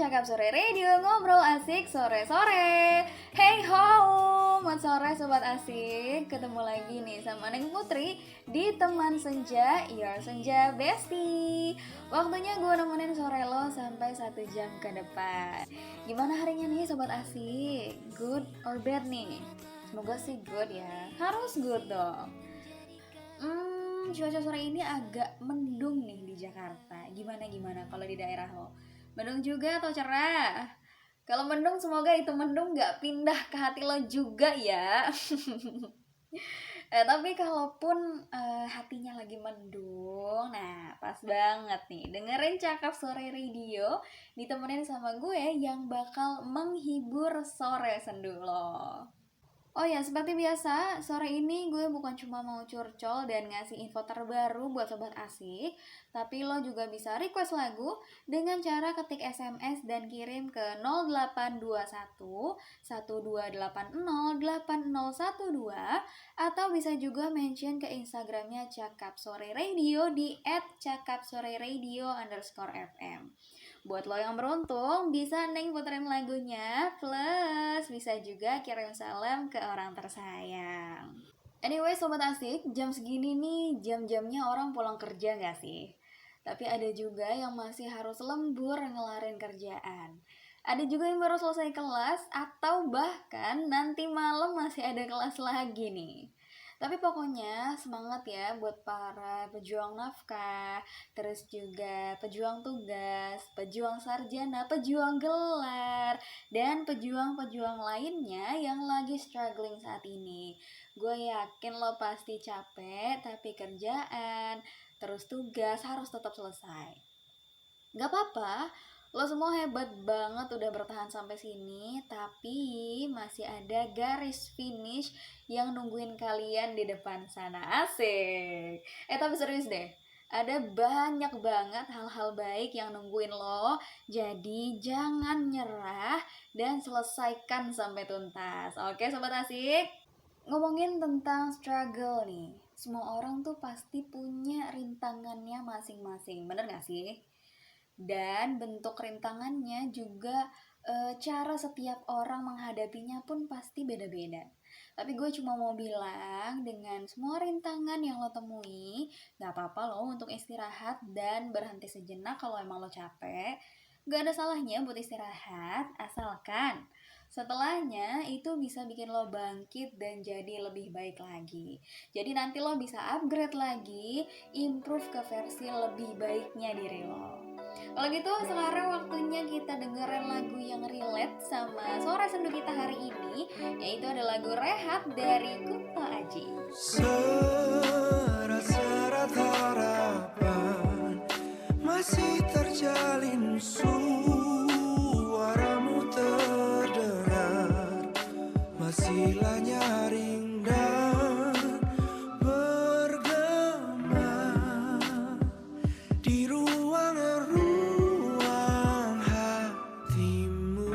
Cakap Sore Radio, ngobrol asik sore-sore. Hey ho, selamat sore sobat asik. Ketemu lagi nih sama Neng Putri di Teman Senja, Your Senja Bestie. Waktunya gue nemenin sore lo sampai 1 jam ke depan. Gimana harinya nih sobat asik? Good or bad nih? Semoga sih good ya. Harus good dong. Cuaca sore ini agak mendung nih di Jakarta. Gimana kalau di daerah lo? Mendung juga atau cerah? Kalau mendung semoga itu mendung gak pindah ke hati lo juga ya. Tapi kalaupun hatinya lagi mendung, nah pas banget nih dengerin Cakap Sore Radio ditemenin sama gue yang bakal menghibur sore sendu lo. Oh ya, seperti biasa, sore ini gue bukan cuma mau curcol dan ngasih info terbaru buat sobat asik, tapi lo juga bisa request lagu dengan cara ketik SMS dan kirim ke 0821 1280 8012 atau bisa juga mention ke Instagramnya Cakap Sore Radio di @cakapsoreradio_fm. Buat lo yang beruntung, bisa Neng puterin lagunya, plus bisa juga kirim salam ke orang tersayang. Anyway, sobat asik, jam segini nih jam-jamnya orang pulang kerja gak sih? Tapi ada juga yang masih harus lembur ngelarin kerjaan. Ada juga yang baru selesai kelas, atau bahkan nanti malam masih ada kelas lagi nih. Tapi pokoknya semangat ya buat para pejuang nafkah, terus juga pejuang tugas, pejuang sarjana, pejuang gelar, dan pejuang-pejuang lainnya yang lagi struggling saat ini. Gue yakin lo pasti capek, tapi kerjaan, terus tugas harus tetap selesai. Gak apa-apa, lo semua hebat banget udah bertahan sampai sini, tapi masih ada garis finish yang nungguin kalian di depan sana. Asik. Tapi serius deh, ada banyak banget hal-hal baik yang nungguin lo. Jadi jangan nyerah dan selesaikan sampai tuntas. Oke sobat asik? Ngomongin tentang struggle nih, semua orang tuh pasti punya rintangannya masing-masing, bener gak sih? Dan bentuk rintangannya juga cara setiap orang menghadapinya pun pasti beda-beda. Tapi gue cuma mau bilang, dengan semua rintangan yang lo temui, gak apa-apa lo untuk istirahat dan berhenti sejenak kalau emang lo capek. Gak ada salahnya buat istirahat, asalkan setelahnya itu bisa bikin lo bangkit dan jadi lebih baik lagi. Jadi nanti lo bisa upgrade lagi, improve ke versi lebih baiknya diri lo. Kalau gitu sekarang waktunya kita dengerin lagu yang relate sama sore sendu kita hari ini, yaitu ada lagu Rehat dari Kunto Aji. Serat-serat harapan masih terjalin, suaramu terdengar, masihlah nyaring dan bergema di ruang hatimu.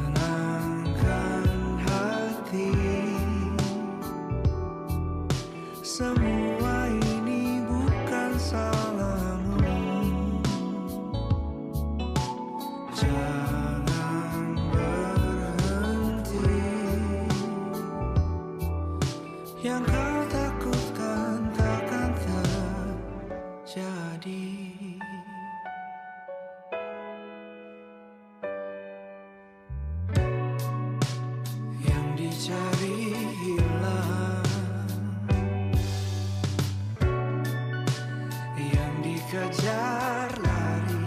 Tenangkan hati, semua ini bukan salahmu. Jangan berhenti, yang kau takutkan takkan terjadi. Yang dicari hilang, yang dikejar lari,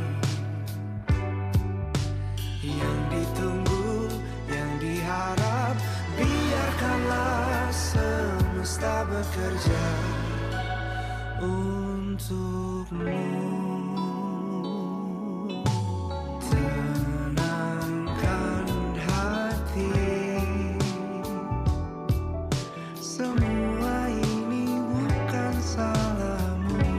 yang ditunggu, yang diharap, biarkanlah semesta bekerja untukmu. Tenangkan hati, semua ini bukan salahmu.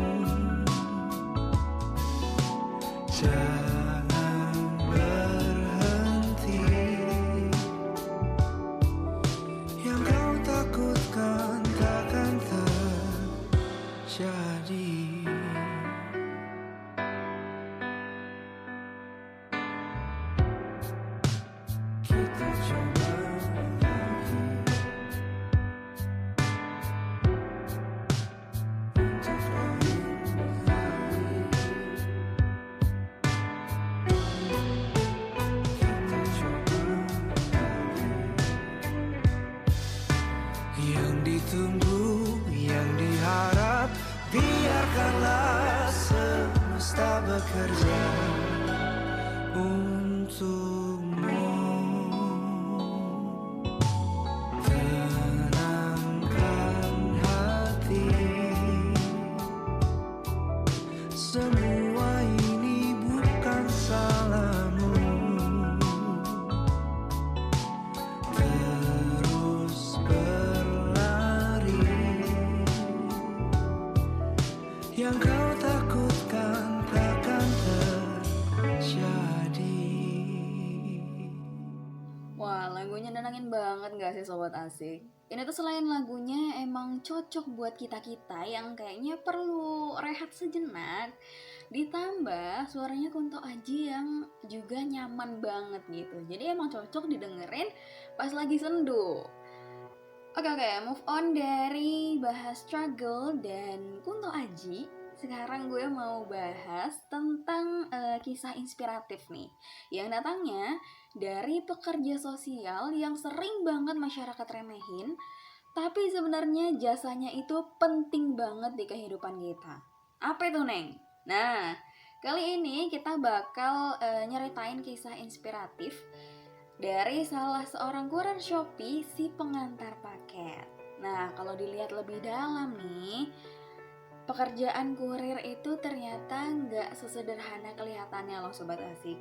Jangan berhenti, yang kau takutkan takkan terjadi. tunggu yang diharap, biarkanlah semesta bekerja untukmu. Tenangkan hati, semua ini bukan salahmu. Terus berlari, yang kau takutkan takkan terjadi. Wah, lagunya nenangin banget gak sih Sobat Asik? Ini tuh selain lagunya emang cocok buat kita-kita yang kayaknya perlu rehat sejenak, ditambah suaranya Kunto Aji yang juga nyaman banget gitu. Jadi emang cocok didengerin pas lagi sendu. Oke, move on dari bahas struggle dan Kunto Aji. Sekarang gue mau bahas tentang kisah inspiratif nih, yang datangnya dari pekerja sosial yang sering banget masyarakat remehin, tapi sebenarnya jasanya itu penting banget di kehidupan kita. Apa itu, Neng? Nah, kali ini kita bakal nyeritain kisah inspiratif dari salah seorang kurir Shopee, si pengantar paket. Nah, kalau dilihat lebih dalam nih, pekerjaan kurir itu ternyata nggak sesederhana kelihatannya loh Sobat Asik.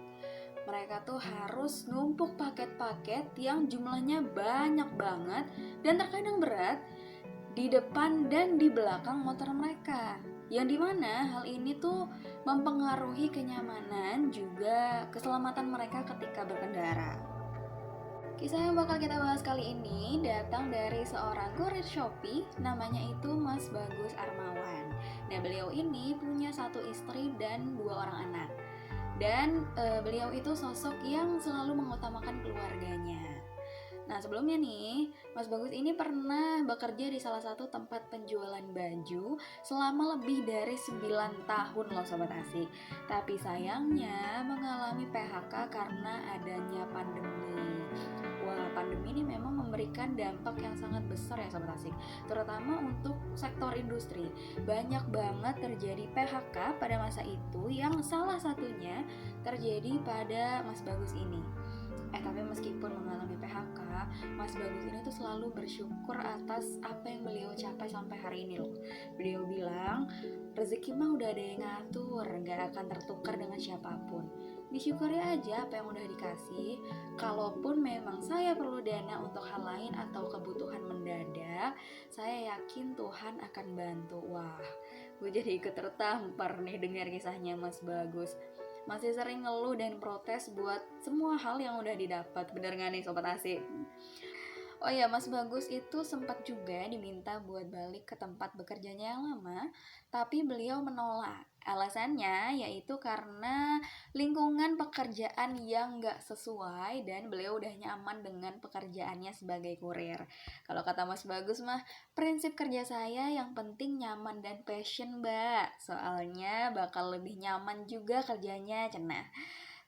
Mereka tuh harus numpuk paket-paket yang jumlahnya banyak banget dan terkadang berat di depan dan di belakang motor mereka. Yang dimana hal ini tuh mempengaruhi kenyamanan juga keselamatan mereka ketika berkendara. Kisah yang bakal kita bahas kali ini datang dari seorang kurir Shopee, namanya itu Mas Bagus Armawan. Nah, beliau ini punya satu istri dan 2 orang anak. Dan beliau itu sosok yang selalu mengutamakan keluarganya. Nah, sebelumnya nih, Mas Bagus ini pernah bekerja di salah satu tempat penjualan baju selama lebih dari 9 tahun loh Sobat Asik. Tapi sayangnya mengalami PHK karena adanya pandemi. Wah, pandemi ini memang memberikan dampak yang sangat besar ya Sobat Asik, terutama untuk sektor industri. Banyak banget terjadi PHK pada masa itu, yang salah satunya terjadi pada Mas Bagus ini. Tapi meskipun mengalami PHK, Mas Bagus ini tuh selalu bersyukur atas apa yang beliau capai sampai hari ini loh. Beliau bilang, rezeki mah udah ada yang ngatur, gak akan tertukar dengan siapapun. Disyukuri aja apa yang udah dikasih. Kalaupun memang saya perlu dana untuk hal lain atau kebutuhan mendadak, saya yakin Tuhan akan bantu. Wah, gue jadi ikut tertampar nih dengar kisahnya Mas Bagus. Masih sering ngeluh dan protes buat semua hal yang udah didapat. Bener gak nih Sobat Asik? Oh ya, Mas Bagus itu sempat juga diminta buat balik ke tempat bekerjanya yang lama, tapi beliau menolak. Alasannya yaitu karena lingkungan pekerjaan yang gak sesuai dan beliau udah nyaman dengan pekerjaannya sebagai kurir. Kalau kata Mas Bagus mah, prinsip kerja saya yang penting nyaman dan passion, Mbak. Soalnya bakal lebih nyaman juga kerjanya, cenah.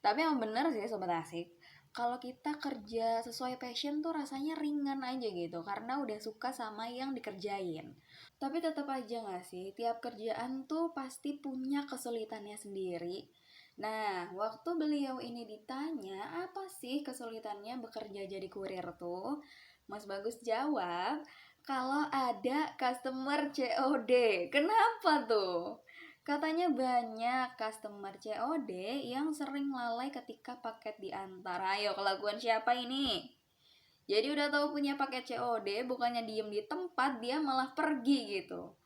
Tapi yang bener sih Sobat Asik, kalau kita kerja sesuai passion tuh rasanya ringan aja gitu, karena udah suka sama yang dikerjain. Tapi tetap aja gak sih, tiap kerjaan tuh pasti punya kesulitannya sendiri. Nah, waktu beliau ini ditanya apa sih kesulitannya bekerja jadi kurir tuh, Mas Bagus jawab, kalau ada customer COD. Kenapa tuh? Katanya banyak customer COD yang sering lalai ketika paket diantar. Ayo, kelakuan siapa ini? Jadi udah tahu punya paket COD, bukannya diem di tempat, dia malah pergi gitu.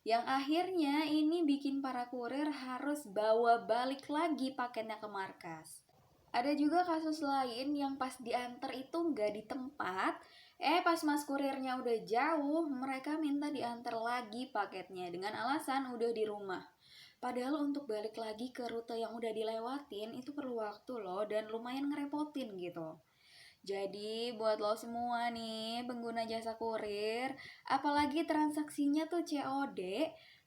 Yang akhirnya ini bikin para kurir harus bawa balik lagi paketnya ke markas. Ada juga kasus lain yang pas diantar itu nggak di tempat, pas mas kurirnya udah jauh, mereka minta diantar lagi paketnya dengan alasan udah di rumah. Padahal untuk balik lagi ke rute yang udah dilewatin itu perlu waktu loh dan lumayan ngerepotin gitu. Jadi buat lo semua nih pengguna jasa kurir, apalagi transaksinya tuh COD,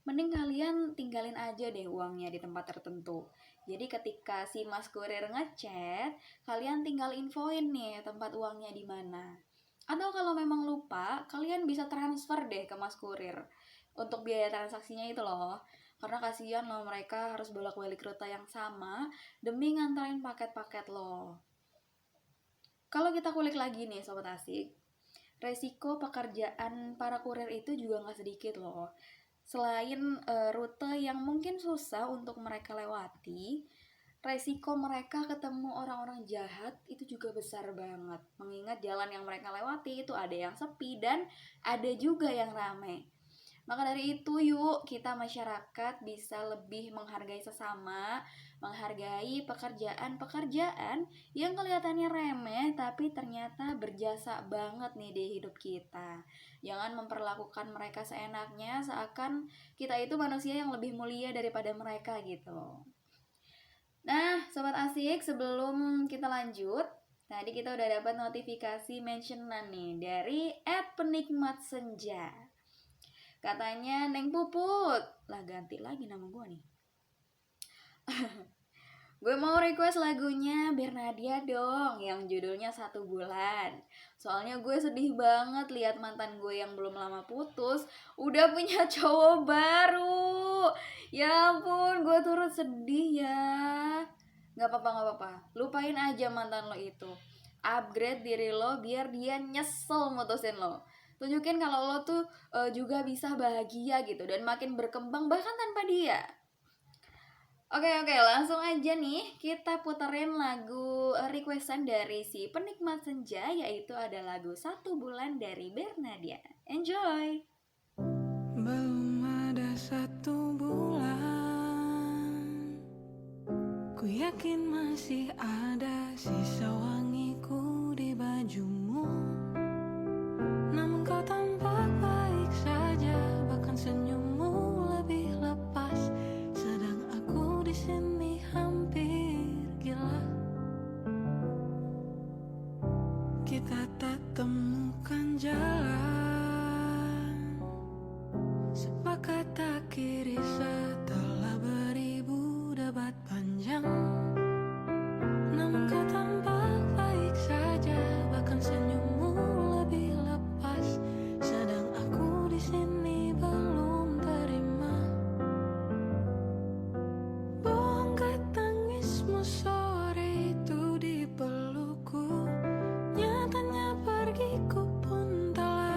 mending kalian tinggalin aja deh uangnya di tempat tertentu. Jadi ketika si mas kurir ngechat, kalian tinggal infoin nih tempat uangnya di mana. Atau kalau memang lupa lupa, kalian bisa transfer deh ke Mas Kurir untuk biaya transaksinya itu loh. Karena kasihan loh mereka harus bolak-balik rute yang sama demi nganterin paket-paket loh. Kalau kita kulik lagi nih Sobat Asik, resiko pekerjaan para kurir itu juga nggak sedikit loh. Selain rute yang mungkin susah untuk mereka lewati, resiko mereka ketemu orang-orang jahat itu juga besar banget. Mengingat jalan yang mereka lewati itu ada yang sepi dan ada juga yang ramai. Maka dari itu yuk kita masyarakat bisa lebih menghargai sesama, menghargai pekerjaan-pekerjaan yang kelihatannya remeh tapi ternyata berjasa banget nih di hidup kita. Jangan memperlakukan mereka seenaknya seakan kita itu manusia yang lebih mulia daripada mereka gitu. Nah, Sobat Asik, sebelum kita lanjut, tadi kita udah dapat notifikasi mentionan nih dari @penikmatsenja. Katanya Neng Puput, lah ganti lagi nama gue nih. Gue mau request lagunya Bernadia dong, yang judulnya 1 Bulan. Soalnya gue sedih banget lihat mantan gue yang belum lama putus udah punya cowok baru. Ya ampun, gue turut sedih ya. Gak apa-apa. Lupain aja mantan lo itu. Upgrade diri lo biar dia nyesel mutusin lo. Tunjukin kalau lo tuh juga bisa bahagia gitu dan makin berkembang bahkan tanpa dia. Oke, langsung aja nih kita puterin lagu requestan dari si penikmat senja, yaitu ada lagu 1 Bulan dari Bernadia. Enjoy! Belum ada 1 bulan, ku yakin masih ada sisa wangiku di bajumu. Namun kau tampak baik saja, bahkan senyummu lebih lepas. Sedang aku di sini hampir gila. Kita tak temukan jalan, sepakat akhiri setelah beribu debat panjang. Namun kau tampak baik saja, bahkan senyummu lebih lepas. Sedang aku di sini belum terima. Bongkar tangismu sore itu di pelukku. Nyatanya pergiku pun tak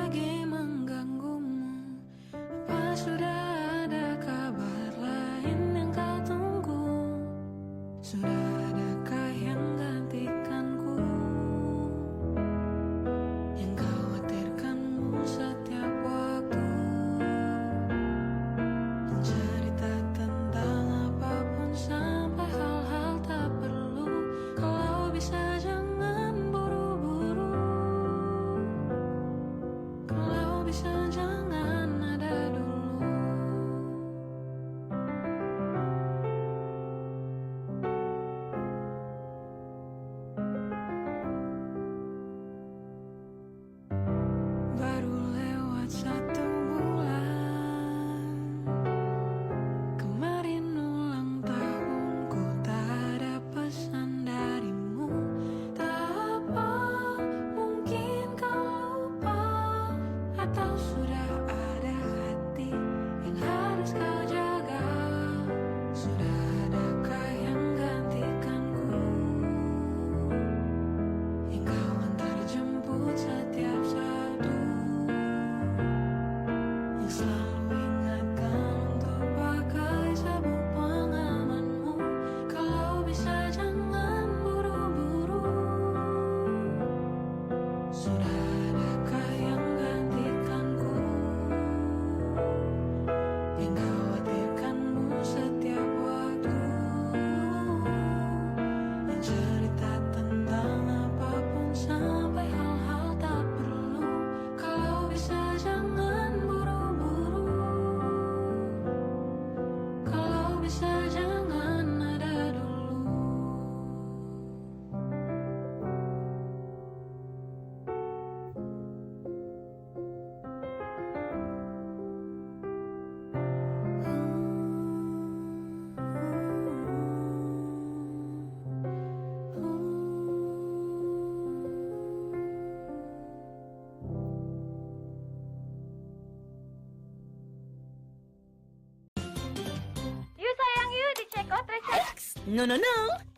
No,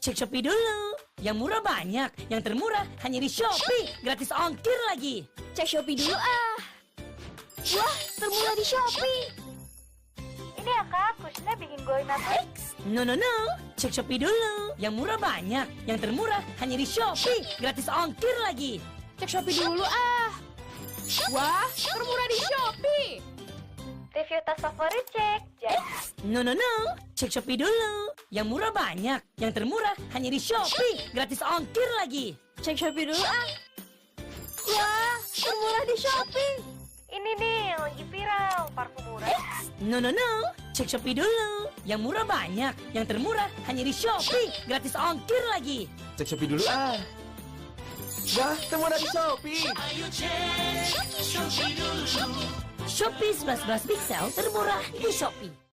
cek Shopee dulu. Yang murah banyak, yang termurah hanya di Shopee. Gratis ongkir lagi. Cek Shopee dulu ah. Wah, termurah di Shopee. Ini ya kak, Kusna bikin goy Netflix. No, cek Shopee dulu. Yang murah banyak, yang termurah hanya di Shopee. Gratis ongkir lagi. Cek Shopee dulu ah. Wah, termurah di Shopee. Review tas favorit cek, jadi No, cek Shopee dulu. Yang murah banyak, yang termurah hanya di Shopee. Gratis ongkir lagi. Cek Shopee dulu ah. Wah, termurah di Shopee. ini nih yang lagi viral, parfum murah. No, cek Shopee dulu. Yang murah banyak, yang termurah hanya di Shopee. Gratis ongkir lagi. Cek Shopee dulu ah. Wah, termurah di Shopee. Shopee 11 pixel termurah di Shopee.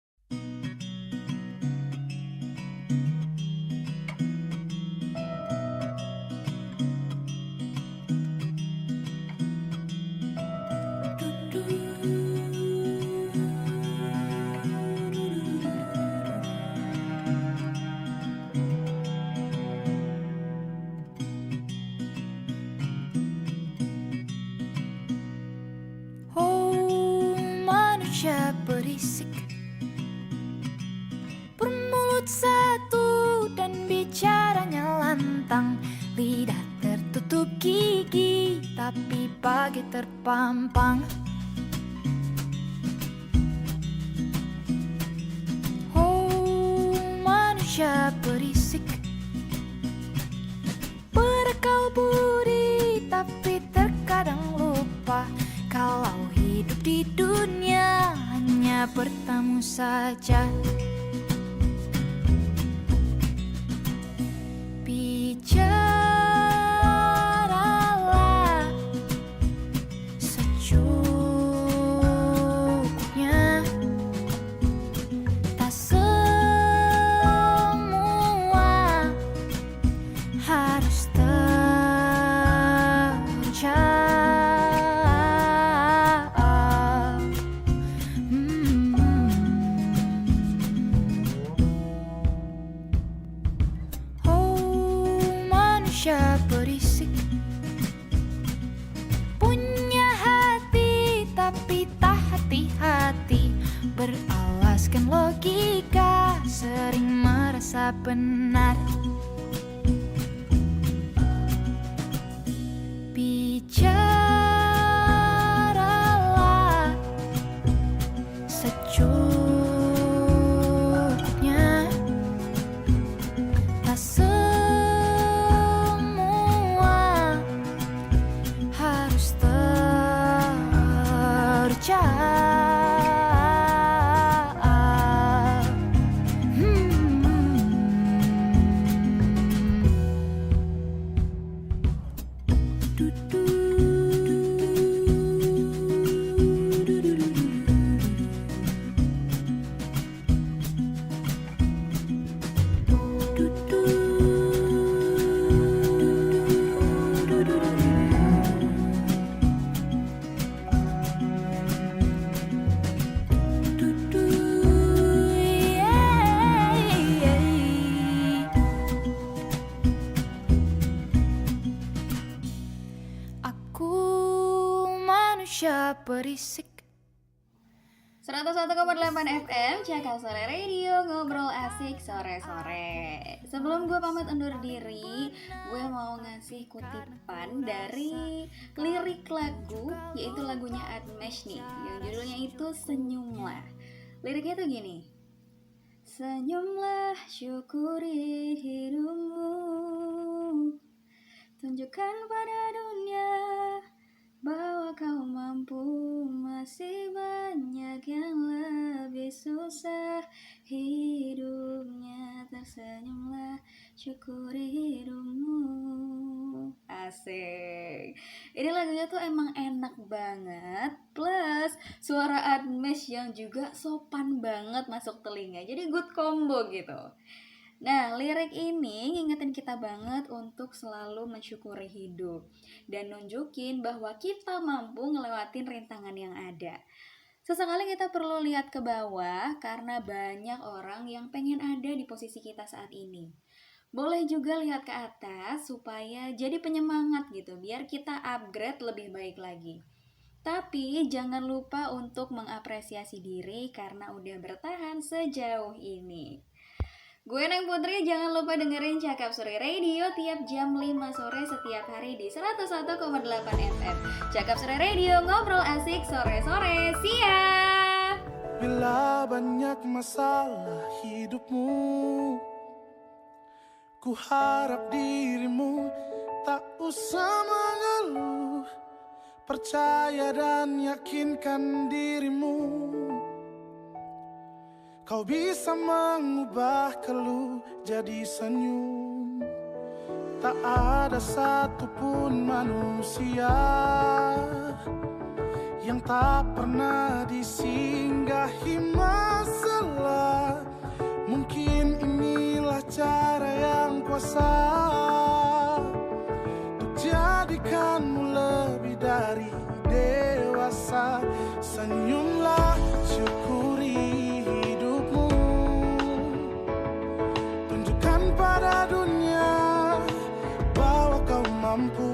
Oh, manusia berisik, bermulut satu dan bicaranya lantang, lidah tertutup gigi tapi bagai terpampang. Oh, manusia berisik, berakal budi tapi terkadang lupa kalau hidup di dunia hanya bertamu saja. Bicaralah secukupnya, tak semua harus terjawab. Oh, manusia berisik, punya hati tapi tak hati-hati, beralaskan logika, sering merasa benar. Bicaralah secukupnya, tak semua harus terjawab. Aku manusia berisik. 101,8 FM Cakap Sore Radio, ngobrol asik sore-sore. Sebelum gue pamit undur diri, gue mau ngasih kutipan dari lirik lagu, yaitu lagunya Admesh nih, yang judulnya itu Senyumlah. Liriknya tuh gini: senyumlah, syukuri hidupmu, tunjukkan pada dunia bahwa kau mampu, masih banyak yang lebih susah hidupnya. Tersenyumlah, syukuri hidupmu. Asik. Ini lagunya tuh emang enak banget, plus suara Admesh yang juga sopan banget masuk telinga, jadi good combo gitu. Nah, lirik ini ngingetin kita banget untuk selalu mensyukuri hidup dan nunjukin bahwa kita mampu ngelewatin rintangan yang ada. Sesekali kita perlu lihat ke bawah karena banyak orang yang pengen ada di posisi kita saat ini. Boleh juga lihat ke atas supaya jadi penyemangat gitu, biar kita upgrade lebih baik lagi. Tapi jangan lupa untuk mengapresiasi diri karena udah bertahan sejauh ini. Gue Neng Putri, jangan lupa dengerin Cakap Sore Radio tiap jam 5 sore setiap hari di 101,8 FM. Cakap Sore Radio, ngobrol asik sore-sore. Siap! Bila banyak masalah hidupmu, ku harap dirimu tak usah mengeluh. Percaya dan yakinkan dirimu, kau bisa mengubah keluh jadi senyum. Tak ada satupun manusia yang tak pernah disinggahi masalah. Mungkin inilah cara yang kuasa untuk jadikanmu lebih dari dewasa. Senyumlah, syukuri hidupmu, tunjukkan pada dunia bahwa kau mampu.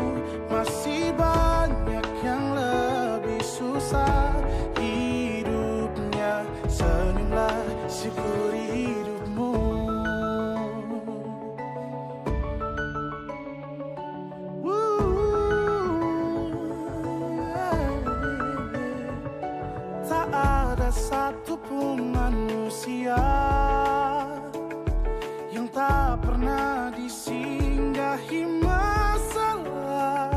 Masih banyak yang lebih susah hidupnya. Senyumlah, syukuri hidupmu. Tak ada satupun manusia yang tak pernah disinggahi masalah.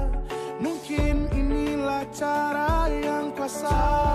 Mungkin inilah cara yang kuasa